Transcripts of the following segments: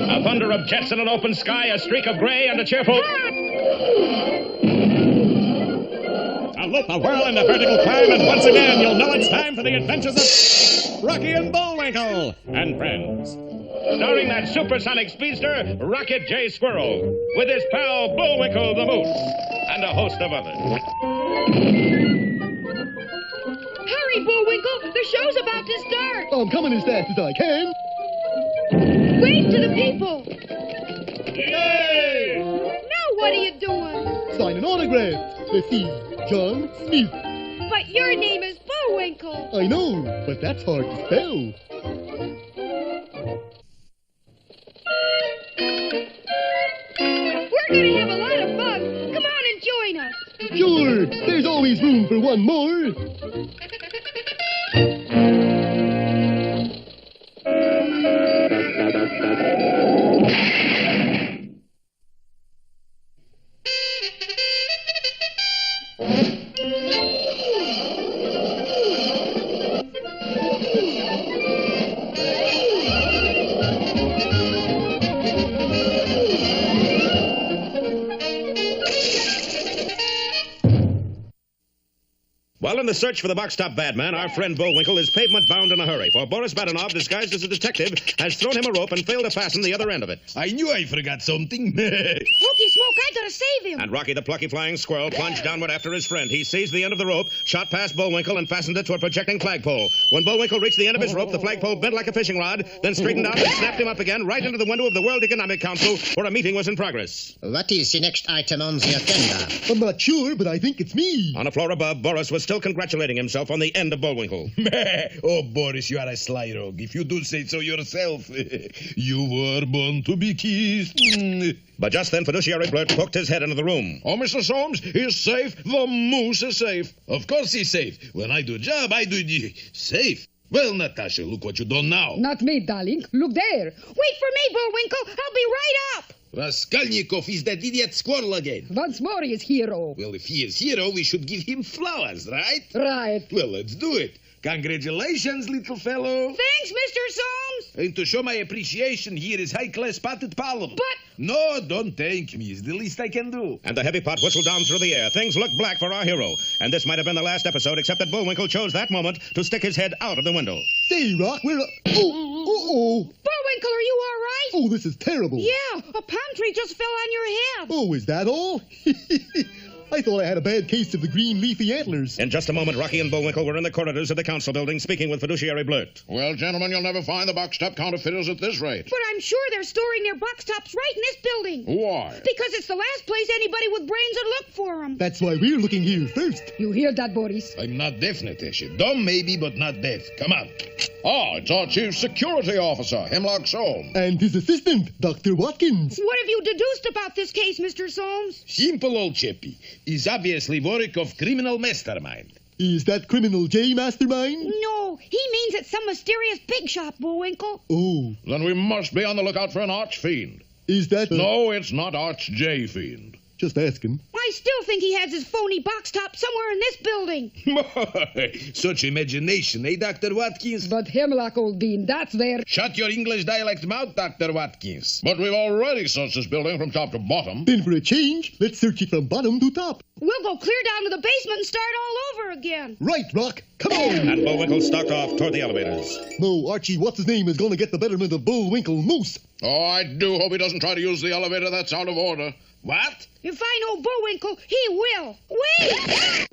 A thunder of jets in an open sky, a streak of gray, and a cheerful... Salute the whirl and the vertical climb, and once again you'll know it's time for the adventures of Rocky and Bullwinkle and friends. Starring that supersonic speedster, Rocket J. Squirrel, with his pal Bullwinkle the Moose, and a host of others. Hurry, Bullwinkle! The show's about to start! I'm coming as fast as I can. Wave to the people! Yay! Now what are you doing? Sign an autograph. Let's see. John Smith. But your name is Bullwinkle. I know, but that's hard to spell. We're gonna have a lot of fun. Come on and join us. Sure, there's always room for one more. While in the search for the box-top bad man, our friend Bullwinkle is pavement-bound in a hurry, for Boris Badenov, disguised as a detective, has thrown him a rope and failed to fasten the other end of it. I knew I forgot something. Hokey Smoke, I gotta save him. And Rocky the plucky flying squirrel plunged downward after his friend. He seized the end of the rope, shot past Bullwinkle, and fastened it to a projecting flagpole. When Bullwinkle reached the end of his rope, the flagpole bent like a fishing rod, then straightened out and snapped him up again right into the window of the World Economic Council, where a meeting was in progress. What is the next item on the agenda? I'm not sure, but I think it's me. On a floor above, Boris was still congratulating himself on the end of Bullwinkle. Oh, Boris, you are a sly rogue. If you do say so yourself. You were born to be kissed. But just then, Fiduciary Blurt poked his head into the room. Oh, Mr. Soames, he's safe. The moose is safe. Of course he's safe. When I do job, I do the safe. Well, Natasha, look what you done now. Not me, darling. Look there. Wait for me, Bullwinkle. I'll be right up. Raskolnikov is that idiot squirrel again. Once more he is hero. Well, if he is hero, we should give him flowers, right? Right. Well, let's do it. Congratulations, little fellow. Thanks, Mr. Soames. And to show my appreciation, here is high-class potted pollen. But... No, don't thank me. It's the least I can do. And the heavy pot whistled down through the air. Things looked black for our hero. And this might have been the last episode, except that Bullwinkle chose that moment to stick his head out of the window. Say, Rock, we're... Oh. Bullwinkle, are you all right? Oh, this is terrible. Yeah, a palm tree just fell on your head. Oh, is that all? I thought I had a bad case of the green leafy antlers. In just a moment, Rocky and Bullwinkle were in the corridors of the council building speaking with Fiduciary Blurt. Well, gentlemen, you'll never find the box-top counterfeiters at this rate. But I'm sure they're storing their box tops right in this building. Why? Because it's the last place anybody with brains would look for them. That's why we're looking here first. You hear that, Boris? I'm not deaf, Natasha. Dumb, maybe, but not deaf. Come on. Ah, it's our chief security officer, Hemlock Soames. And his assistant, Dr. Watkins. What have you deduced about this case, Mr. Soames? Simple old chippy. He's obviously work of criminal mastermind. Is that Criminal J Mastermind? No, he means it's some mysterious pig shop, Bullwinkle. Oh. Then we must be on the lookout for an arch-fiend. Is that... No, it's not Arch-J-Fiend. Just asking. I still think he has his phony box top somewhere in this building. Such imagination, eh, Dr. Watkins? But Hemlock, old bean, that's there. Shut your English dialect mouth, Dr. Watkins. But we've already searched this building from top to bottom. Then for a change, let's search it from bottom to top. We'll go clear down to the basement and start all over again. Right, Rock. Come on. And Bullwinkle stalked off toward the elevators. No, Archie, what's-his-name is going to get the betterment of Bullwinkle Moose. Oh, I do hope he doesn't try to use the elevator. That's out of order. What? If I know Bullwinkle, he will. Wait!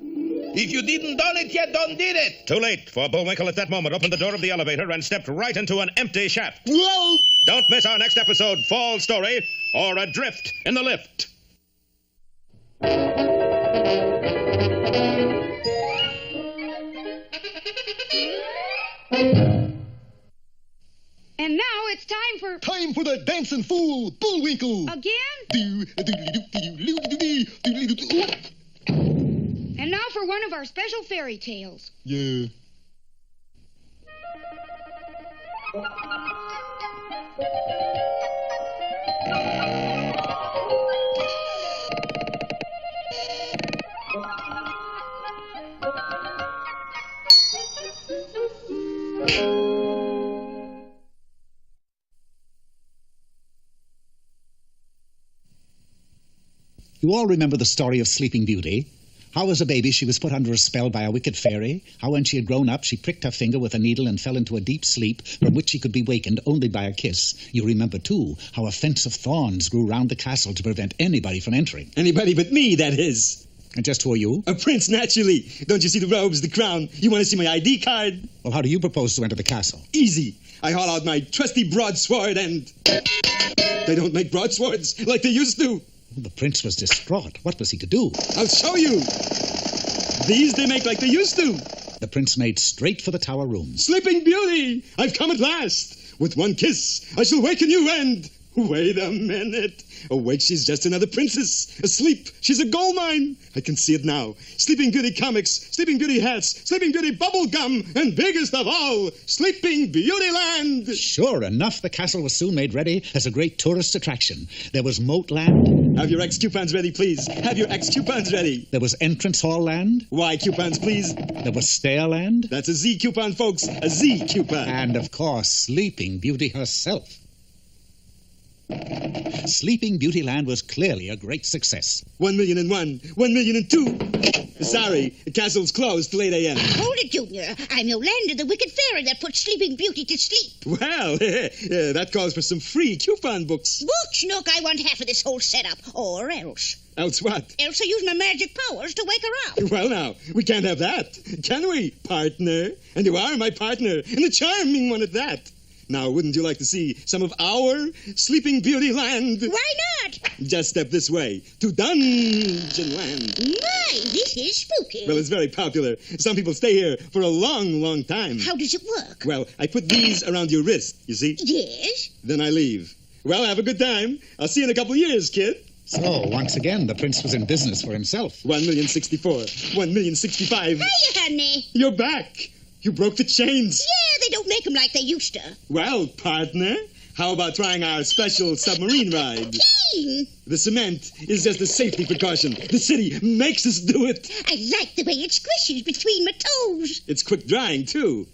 If you didn't done it, you done did it. Too late, for Bullwinkle at that moment opened the door of the elevator and stepped right into an empty shaft. Whoa! Don't miss our next episode, Fall Story, or Adrift in the Lift. And now it's time for... Time for the dancing fool, Bullwinkle. Again? And now for one of our special fairy tales. Yeah. You all remember the story of Sleeping Beauty. How as a baby she was put under a spell by a wicked fairy. How when she had grown up she pricked her finger with a needle and fell into a deep sleep from which she could be wakened only by a kiss. You remember, too, how a fence of thorns grew round the castle to prevent anybody from entering. Anybody but me, that is. And just who are you? A prince, naturally. Don't you see the robes, the crown? You want to see my ID card? Well, how do you propose to enter the castle? Easy. I haul out my trusty broadsword and... They don't make broadswords like they used to. The prince was distraught. What was he to do? I'll show you. These they make like they used to. The prince made straight for the tower room. Sleeping Beauty, I've come at last. With one kiss, I shall waken you and... Wait a minute. Awake, she's just another princess. Asleep, she's a gold mine. I can see it now. Sleeping Beauty comics, Sleeping Beauty hats, Sleeping Beauty bubble gum, and biggest of all, Sleeping Beauty Land. Sure enough, the castle was soon made ready as a great tourist attraction. There was Moat Land. Have your X coupons ready, please. Have your X coupons ready. There was Entrance Hall Land. Y coupons, please. There was Stair Land. That's a Z coupon, folks. A Z coupon. And, of course, Sleeping Beauty herself. Sleeping Beauty Land was clearly a great success. 1,000,001, 1,000,002. Sorry, the castle's closed till 8 a.m. Hold it, Junior. I'm Yolanda, the wicked fairy that put Sleeping Beauty to sleep. Well, that calls for some free coupon books. Books, Nook, I want half of this whole setup. Or else. Else what? Else I use my magic powers to wake her up. Well, now, we can't have that, can we, partner? And you are my partner, and a charming one at that. Now, wouldn't you like to see some of our Sleeping Beauty Land? Why not? Just step this way to Dungeon Land. My, this is spooky. Well, it's very popular. Some people stay here for a long, long time. How does it work? Well, I put these around your wrist, you see? Yes. Then I leave. Well, have a good time. I'll see you in a couple of years, kid. So, once again, the prince was in business for himself. 1,064,000, 1,065,000. Hiya, honey. You're back. You broke the chains. Yeah, they don't make them like they used to. Well, partner, how about trying our special submarine ride? Keen. The cement is just a safety precaution. The city makes us do it. I like the way it squishes between my toes. It's quick drying, too.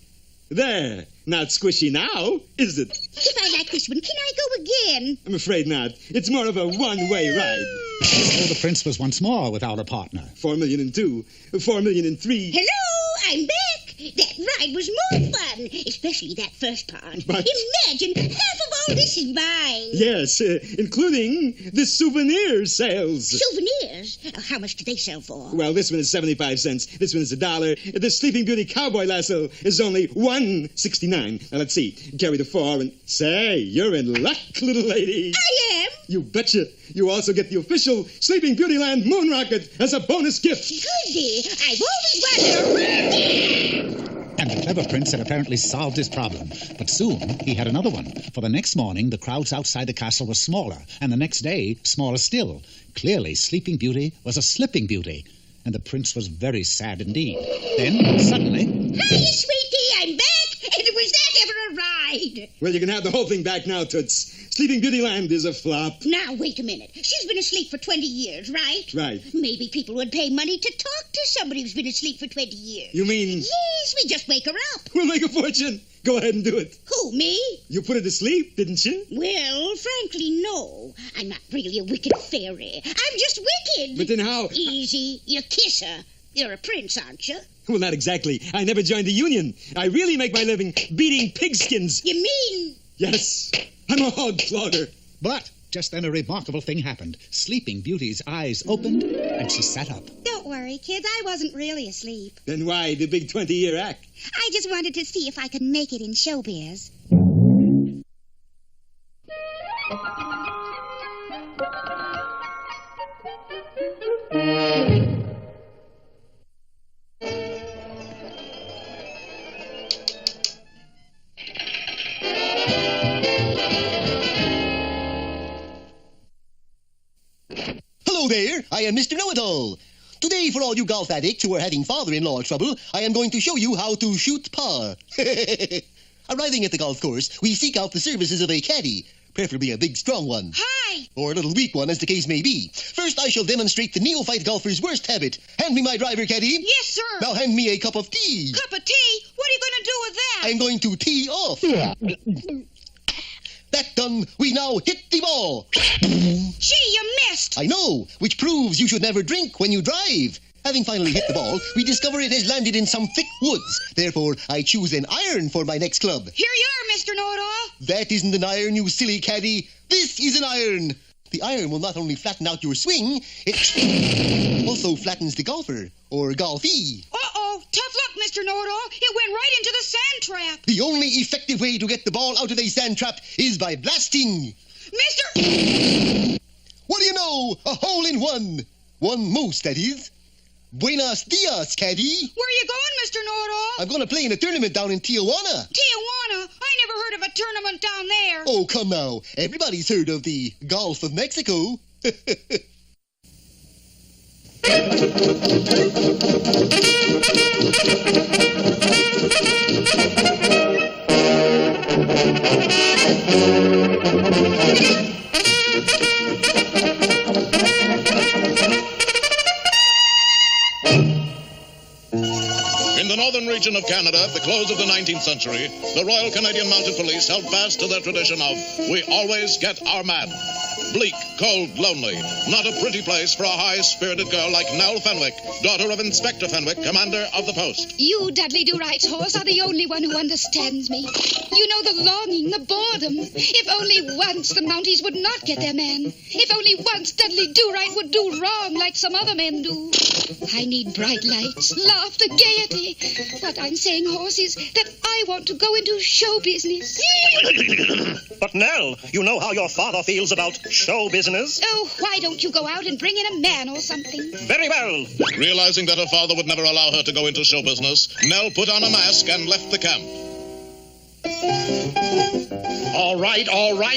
There. Not squishy now, is it? If I like this one, can I go again? I'm afraid not. It's more of a one-way ride. So the prince was once more without a partner. 4,002,000, 4,003,000. Hello, I'm back. That ride was more fun, especially that first part. But- Imagine half of all this is mine. Yes, including the souvenir sales. Souvenirs? How much do they sell for? Well, this one is 75 cents. This one is $1. The Sleeping Beauty cowboy lasso is only $1.69. Now, let's see. Carry the 4 and... Say, you're in luck, little lady. I am. You betcha. You also get the official Sleeping Beauty Land moon rocket as a bonus gift. Goody. I've always wanted a... And the clever prince had apparently solved his problem. But soon he had another one. For the next morning, the crowds outside the castle were smaller, and the next day, smaller still. Clearly, Sleeping Beauty was a slipping beauty. And the prince was very sad indeed. Then, suddenly... Hi, sweetie. I'm back. And was that ever a ride? Well, you can have the whole thing back now, Toots. Sleeping Beauty Land is a flop. Now, wait a minute. She's been asleep for 20 years, right? Right. Maybe people would pay money to talk to somebody who's been asleep for 20 years. You mean... Yes, we just wake her up. We'll make a fortune. Go ahead and do it. Who, me? You put her to sleep, didn't you? Well, frankly, no. I'm not really a wicked fairy. I'm just wicked. But then how... Easy. You kiss her. You're a prince, aren't you? Well, not exactly. I never joined the union. I really make my living beating pigskins. You mean... Yes. I'm a hog flogger. But just then a remarkable thing happened. Sleeping Beauty's eyes opened, and she sat up. Don't worry, kids. I wasn't really asleep. Then why the big 20-year act? I just wanted to see if I could make it in showbiz. Hello there, I am Mr. Know-It-All. Today, for all you golf addicts who are having father-in-law trouble, I am going to show you how to shoot par. Arriving at the golf course, we seek out the services of a caddy, preferably a big, strong one. Hi! Or a little weak one, as the case may be. First, I shall demonstrate the neophyte golfer's worst habit. Hand me my driver, caddy. Yes, sir. Now hand me a cup of tea. Cup of tea? What are you going to do with that? I'm going to tee off. That done, we now hit the ball. Gee, you missed. I know, which proves you should never drink when you drive. Having finally hit the ball, we discover it has landed in some thick woods. Therefore, I choose an iron for my next club. Here you are, Mr. Know-It-All. That isn't an iron, you silly caddy. This is an iron. The iron will not only flatten out your swing, it also flattens the golfer, or golfee. Uh-oh, tough luck, Mr. Know-It-All. It went right into the sand trap. The only effective way to get the ball out of a sand trap is by blasting. Mr. What do you know? A hole in one. One moose, that is. Buenos dias, caddy. Where are you going, Mr. Know-It-All? I'm going to play in a tournament down in Tijuana. Tijuana? I never heard of a tournament down there. Oh, come now. Everybody's heard of the Gulf of Mexico. In the northern region of Canada at the close of the 19th century, the Royal Canadian Mounted Police held fast to their tradition of, we always get our man. Bleak, cold, lonely. Not a pretty place for a high-spirited girl like Nell Fenwick, daughter of Inspector Fenwick, commander of the post. You, Dudley Do-Right's horse, are the only one who understands me. You know the longing, the boredom. If only once the Mounties would not get their man. If only once Dudley Do-Right would do wrong like some other men do. I need bright lights, laughter, gaiety. What I'm saying, horse, is that I want to go into show business. But, Nell, you know how your father feels about show business. Oh, why don't you go out and bring in a man or something? Very well. Realizing that her father would never allow her to go into show business, Nell put on a mask and left the camp. All right.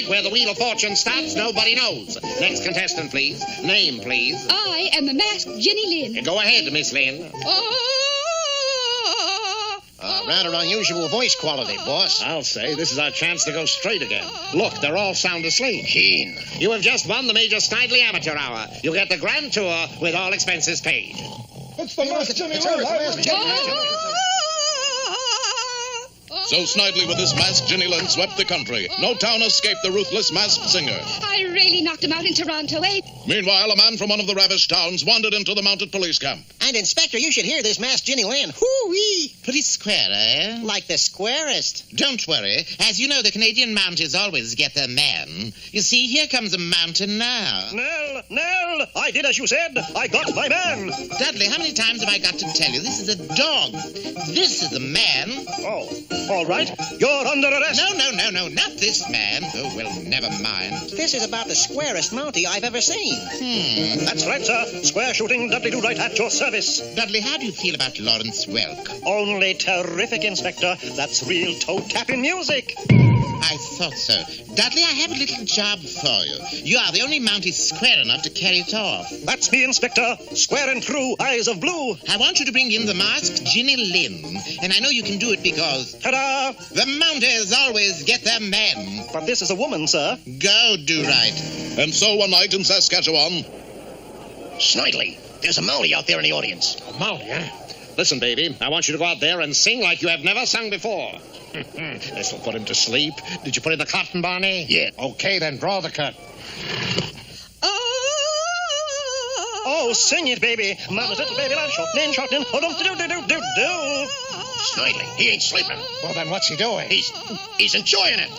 Where the Wheel of Fortune stops, nobody knows. Next contestant, please. Name, please. I am the masked Jenny Lynn. Go ahead, Miss Lynn. Rather unusual voice quality, boss. I'll say this is our chance to go straight again. Look, they're all sound asleep. Keen. You have just won the Major Snidely Amateur Hour. You'll get the grand tour with all expenses paid. It's the masked Jenny Lynn. So Snidely with his masked Jenny Lynn swept the country. No town escaped the ruthless masked singer. I really knocked him out in Toronto, eh? Meanwhile, a man from one of the ravished towns wandered into the mounted police camp. And, Inspector, you should hear this masked Jenny Lynn. Hoo-wee! Pretty square, eh? Like the squarest. Don't worry. As you know, the Canadian Mounties always get their man. You see, here comes a mountain now. Nell, I did as you said. I got my man. Dudley, how many times have I got to tell you? This is a dog. This is a man. Oh, all right. You're under arrest. No, not this man. Oh, well, never mind. This is about the squarest Mountie I've ever seen. That's right, sir. Square shooting, Dudley Do-Right at your service. Dudley, how do you feel about Lawrence Welk? Only terrific, Inspector. That's real toe-tapping music. I thought so. Dudley, I have a little job for you. You are the only Mountie square enough to carry it off. That's me, Inspector. Square and true, eyes of blue. I want you to bring in the masked Jenny Lynn. And I know you can do it because... Ta-da! The Mounties always get their men. But this is a woman, sir. Go, Do-Right. And so one night in Saskatchewan... Snidely, there's a Mountie out there in the audience. Mountie, huh? Listen, baby, I want you to go out there and sing like you have never sung before. This will put him to sleep. Did you put in the cotton, Barney? Yeah. Okay, then draw the cut. Oh, sing it, baby. Mama's little baby lamb, shortening. Oh, do-do-do-do-do. Snidely, he ain't sleeping. Well, then what's he doing? He's enjoying it.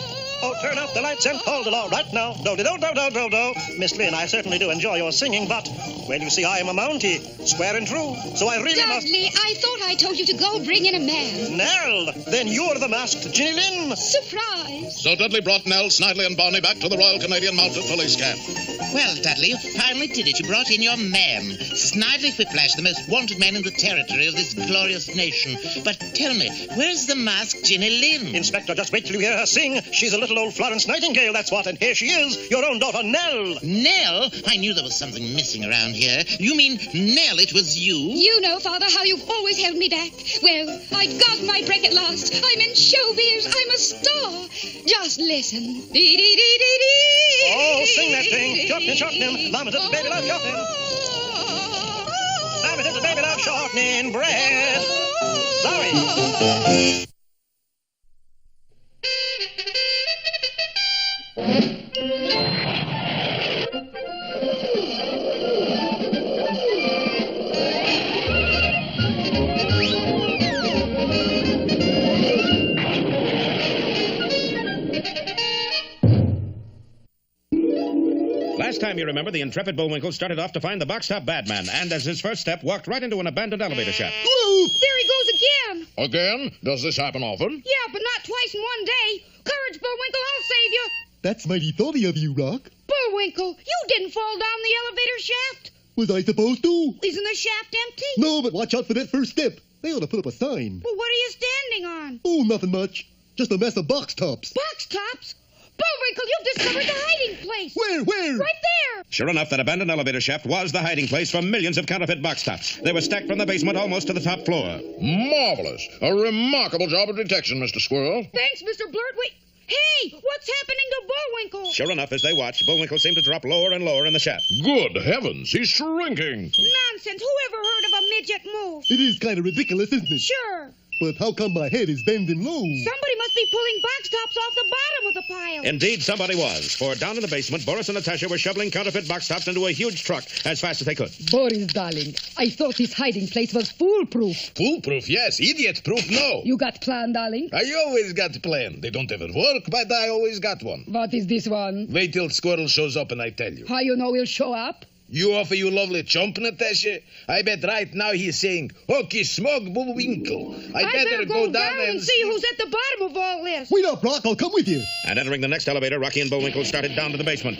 Oh, turn up the lights and call the law right now. Do-do-do-do-do-do. Miss Lynn, I certainly do enjoy your singing, but, well, you see, I am a Mountie, square and true, so I really must... Dudley, I thought I told you to go bring in a man. Nell, then you're the masked Jenny Lynn. Surprise. So Dudley brought Nell, Snidely, and Barney back to the Royal Canadian Mounted Police camp. Well, Dudley, you finally did it. You brought in your man. Snidely Whiplash, the most wanted man in the territory of this glorious nation. But tell me, where's the masked Jenny Lynn? Inspector, just wait till you hear her sing. She's a little old Florence Nightingale, that's what. And here she is, your own daughter, Nell. Nell? I knew there was something missing around here. You mean, Nell, it was you? You know, Father, how you've always held me back. Well, I got my break at last. I'm in showbiz. I'm a star. Just listen. Dee-dee-dee-dee-dee. Oh, sing that thing. Shortening. Mama's little baby love shortening. Mama's little baby love shortening bread. Sorry. time, you remember, the intrepid Bullwinkle started off to find the box-top badman, and as his first step, walked right into an abandoned elevator shaft. There he goes again. Again? Does this happen often? Yeah, but not twice in one day. Courage, Bullwinkle, I'll save you. That's mighty thoughty of you, Rock. Bullwinkle, you didn't fall down the elevator shaft. Was I supposed to? Isn't the shaft empty? No, but watch out for that first step. They ought to put up a sign. Well, what are you standing on? Oh, nothing much. Just a mess of box tops. Box tops? Bullwinkle, you've discovered the hiding place. Where? Right there. Sure enough, that abandoned elevator shaft was the hiding place for millions of counterfeit box tops. They were stacked from the basement almost to the top floor. Marvelous. A remarkable job of detection, Mr. Squirrel. Thanks, Mr. Blurt. Hey, what's happening to Bullwinkle? Sure enough, as they watched, Bullwinkle seemed to drop lower and lower in the shaft. Good heavens, he's shrinking. Nonsense. Who ever heard of a midget move? It is kind of ridiculous, isn't it? Sure. But how come my head is bending low? Somebody must be pulling box tops off the bottom of the pile. Indeed, somebody was. For down in the basement, Boris and Natasha were shoveling counterfeit box tops into a huge truck as fast as they could. Boris, darling, I thought this hiding place was foolproof. Foolproof, yes. Idiot-proof, no. You got plan, darling? I always got a plan. They don't ever work, but I always got one. What is this one? Wait till Squirrel shows up and I tell you. How you know he'll show up? You offer you lovely chump, Natasha? I bet right now he's saying, Hockey smog Bullwinkle. I better go down and see who's at the bottom of all this. Wait up, Rock. I'll come with you. And entering the next elevator, Rocky and Bullwinkle started down to the basement.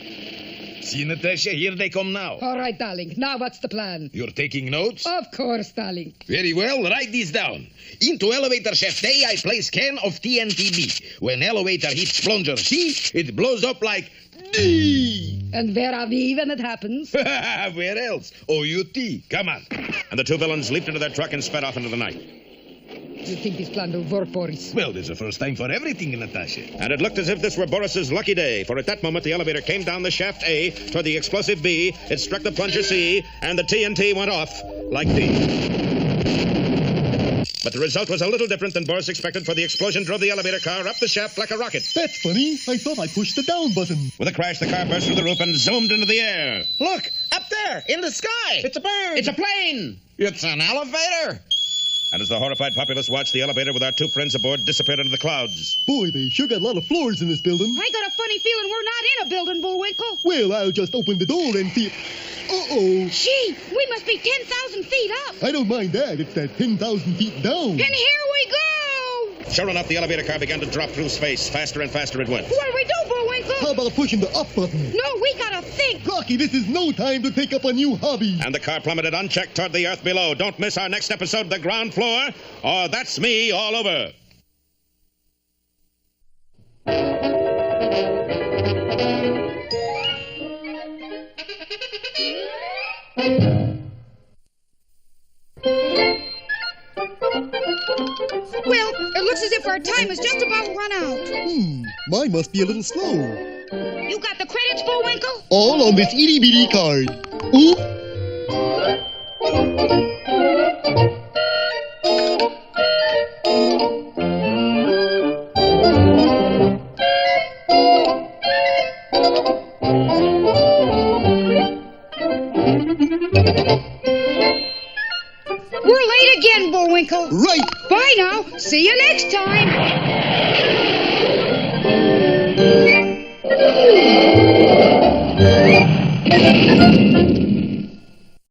See, Natasha, here they come now. All right, darling. Now what's the plan? You're taking notes? Of course, darling. Very well, write this down. Into elevator shaft A, I place can of TNTB. When elevator hits plunger C, it blows up like D. And where are we when it happens? Where else? OUT. Come on. And the two villains leaped into their truck and sped off into the night. You think this plan will work, Boris? Well, there's a first time for everything, Natasha. And it looked as if this were Boris's lucky day, for at that moment the elevator came down the shaft A toward the explosive B, it struck the plunger C, and the TNT went off like D. But the result was a little different than Boris expected, for the explosion drove the elevator car up the shaft like a rocket. That's funny. I thought I pushed the down button. With a crash, the car burst through the roof and zoomed into the air. Look, up there, in the sky. It's a bird! It's a plane. It's an elevator. And as the horrified populace watched, the elevator with our two friends aboard disappeared into the clouds. Boy, they sure got a lot of floors in this building. I got a funny feeling we're not in a building, Bullwinkle. Well, I'll just open the door and see. Uh-oh. Gee, we must be 10,000 feet up. I don't mind that. It's that 10,000 feet down. And here we go. Sure enough, the elevator car began to drop through space. Faster and faster it went. What do we do, Bullwinkle? How about pushing the up button? No, we gotta think. Rocky, this is no time to take up a new hobby. And the car plummeted unchecked toward the earth below. Don't miss our next episode, The Ground Floor, or That's Me All Over. Well, it looks as if our time is just about run out. Mine must be a little slow. You got the credits, Bullwinkle? All on this itty-bitty card. Oop. We're late again, Bullwinkle. Right. Bye now. See you next time.